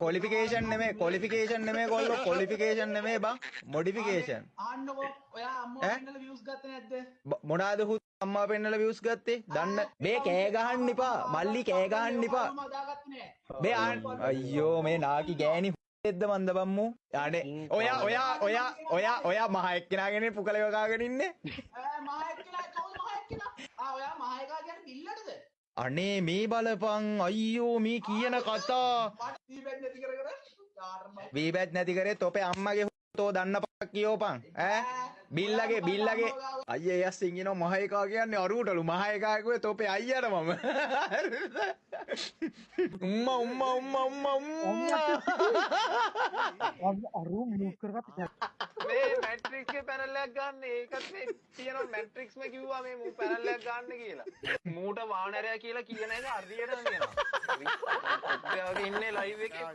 qualification නෙමෙයි කොල්ලෝ qualification නෙමෙයි බං modification ආන්නකෝ ඔයා අම්මා පෙන්නලා views ගත්තේ නැද්ද? මොනාද හු අම්මා පෙන්නලා views ගත්තේ දන්න මේ කෑ ගහන්න එපා මල්ලි කෑ ගහන්න එපා මේ අයියෝ මේ නාකි ගෑණි එද්ද මන්ද බම්මු යන්නේ ඔයා මහ එක්කෙනාගෙන පුකල වගාගෙන ඉන්නේ මහ එක්කෙනා කවුද මහ එක්කෙනා? ඔයා මහ එකා කියන්නේ බිල්ලටද? අනේ මේ බලපං අයියෝ මේ කියන කතා වීබැට් නැති කරේ තොපේ අම්මගේ තෝ දන්න පක් කියෝපන් ඈ බිල්ලගේ අයියේ යස් ඉංගිනෝ මහ එකා කියන්නේ අරුවටලු මහ එකා කිව්වේ තොපේ අයියට මම උම්මා අරු මියුට් කරගත්තා මේ මැට්‍රික්ස් එකේ පැනල් එකක් ගන්න ඒකත් මේ තියෙනවා මැට්‍රික්ස් මේ කිව්වා මේ මූ පැනල් එකක් ගන්න කියලා මූට වාහනරයා කියලා කියන එක හරියටම කියනවා ඔබ ඉන්නේ ලයිව් එකේ